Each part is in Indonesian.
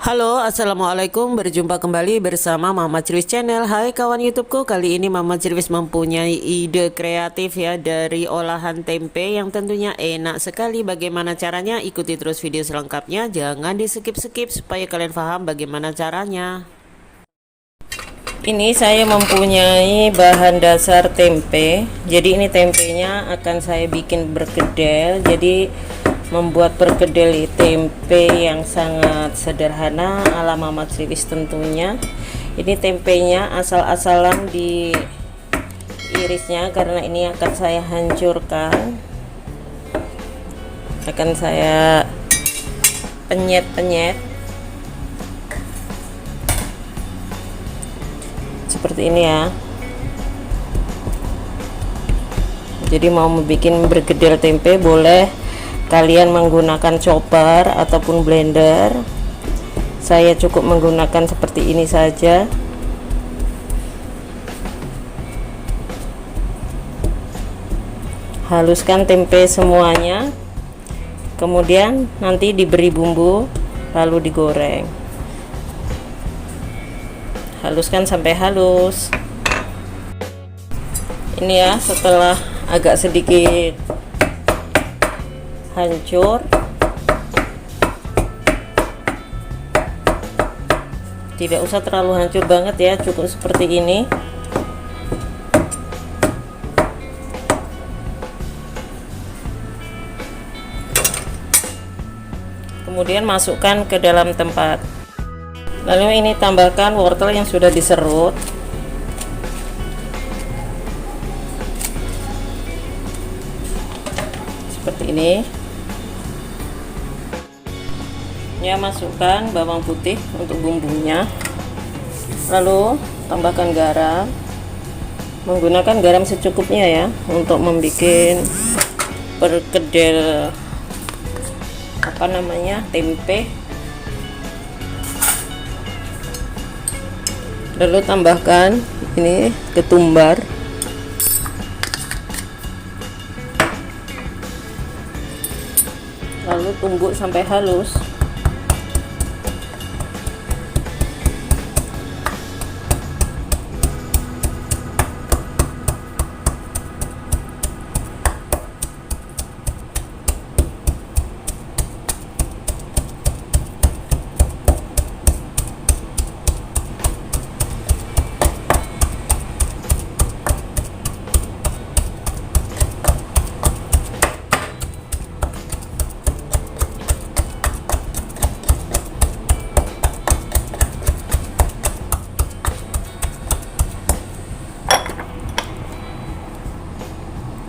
Halo, assalamualaikum. Berjumpa kembali bersama Mama Cirwis Channel. Hai kawan YouTubeku, kali ini Mama Cirwis mempunyai ide kreatif ya dari olahan tempe yang tentunya enak sekali. Bagaimana caranya? Ikuti terus video selengkapnya. Jangan di skip-skip supaya kalian paham bagaimana caranya. Ini saya mempunyai bahan dasar tempe. Jadi ini tempenya akan saya bikin berkedel. Jadi membuat perkedel tempe yang sangat sederhana ala Mama Cirwis tentunya. Ini tempenya asal-asalan di irisnya karena ini akan saya hancurkan, akan saya penyet-penyet seperti ini ya. Jadi mau membuat berkedel tempe boleh kalian menggunakan chopper ataupun blender. Saya cukup menggunakan seperti ini saja. Haluskan tempe semuanya, kemudian nanti diberi bumbu lalu digoreng. Haluskan sampai halus. Ini ya, setelah agak sedikit hancur, tidak usah terlalu hancur banget ya, cukup seperti ini. Kemudian masukkan ke dalam tempat. Lalu ini tambahkan wortel yang sudah diserut. Seperti ini. Ya, masukkan bawang putih untuk bumbunya, lalu tambahkan garam, menggunakan garam secukupnya ya untuk membuat perkedel tempe. Lalu tambahkan ini ketumbar, lalu tumbuk sampai halus.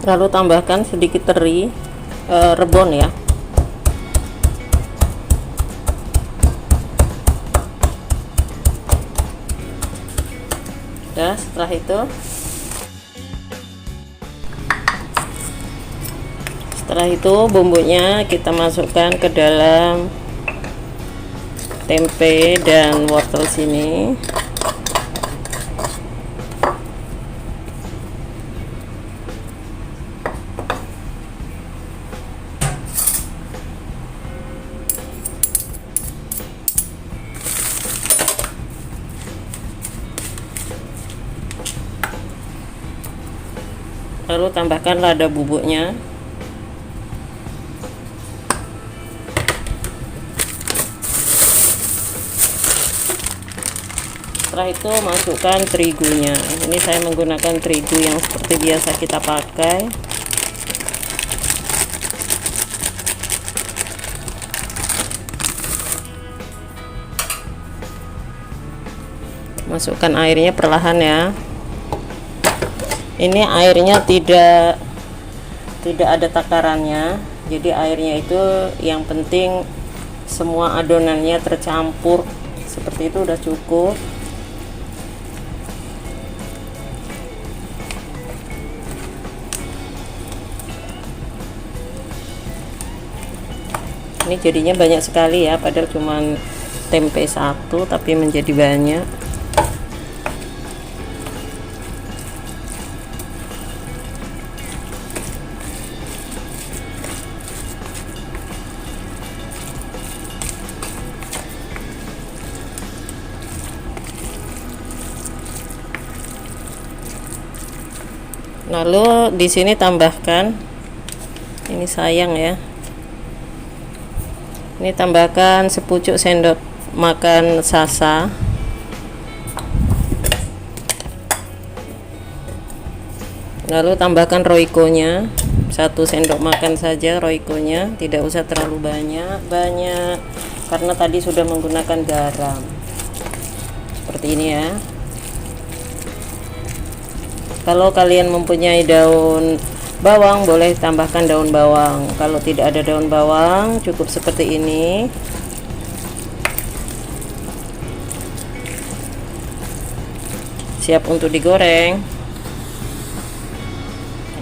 Lalu tambahkan sedikit teri rebon ya. Nah, setelah itu bumbunya kita masukkan ke dalam tempe dan wortel sini. Lalu tambahkan lada bubuknya. Setelah itu masukkan terigunya. Ini saya menggunakan terigu yang seperti biasa kita pakai. Masukkan airnya perlahan ya. Ini airnya tidak ada takarannya, jadi airnya itu yang penting semua adonannya tercampur seperti itu udah cukup. Ini jadinya banyak sekali ya, padahal cuman tempe satu tapi menjadi banyak. Lalu di sini tambahkan, ini sayang ya, ini tambahkan sepucuk sendok makan sasa. Lalu tambahkan roiko-nya 1 sendok makan saja, roiko-nya tidak usah terlalu banyak karena tadi sudah menggunakan garam. Seperti ini ya. Kalau kalian mempunyai daun bawang, boleh tambahkan daun bawang. Kalau tidak ada daun bawang, cukup seperti ini. Siap untuk digoreng.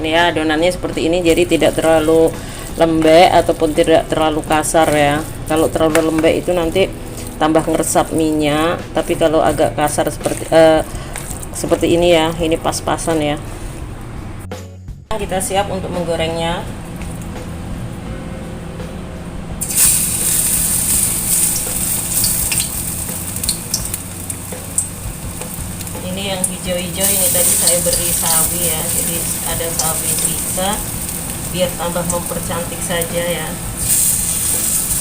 Ini ya, adonannya seperti ini, jadi tidak terlalu lembek ataupun tidak terlalu kasar ya. Kalau terlalu lembek itu nanti tambah ngeresap minyak, tapi kalau agak kasar seperti ini ya, ini pas-pasan ya. Kita siap untuk menggorengnya. Ini yang hijau-hijau ini tadi saya beri sawi ya, jadi ada sawi kita biar tambah mempercantik saja ya,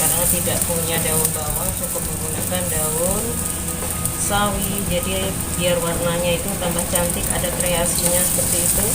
karena tidak punya daun bawang, cukup menggunakan daun sawi, jadi biar warnanya itu tambah cantik, ada kreasinya seperti itu.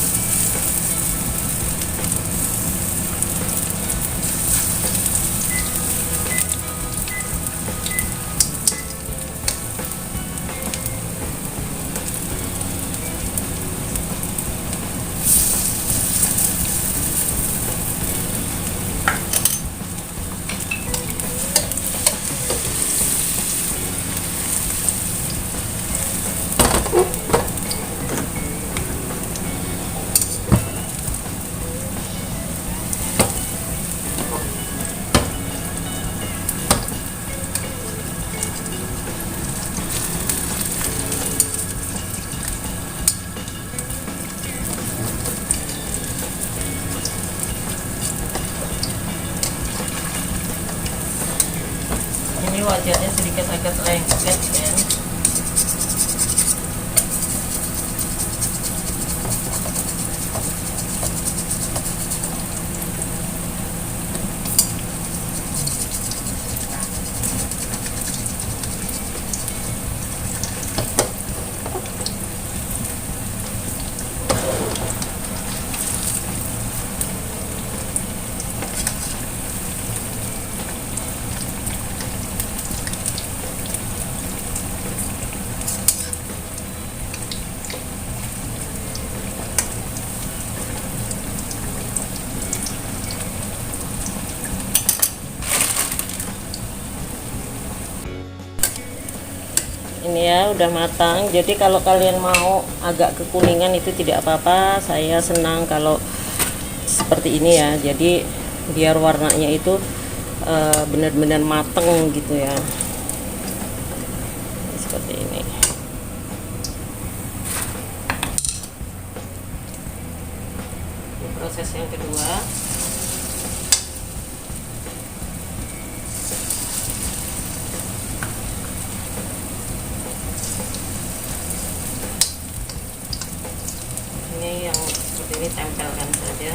Ini wajahnya sedikit agak lengket ya. Ini ya udah matang, jadi kalau kalian mau agak kekuningan itu tidak apa-apa, saya senang kalau seperti ini ya, jadi biar warnanya itu benar-benar mateng gitu ya, seperti ini. Ini proses yang kedua. Ini yang seperti ini, tempelkan saja.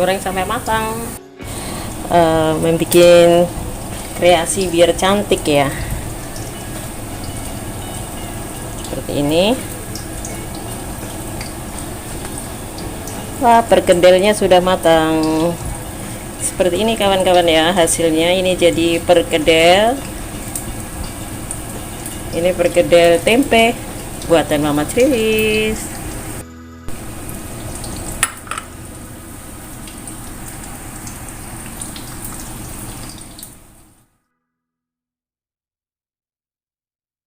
Goreng sampai matang, membuat kreasi biar cantik ya, seperti ini. Wah, perkedelnya sudah matang seperti ini kawan-kawan ya. Hasilnya ini jadi perkedel, ini perkedel tempe buatan Mama Trilis.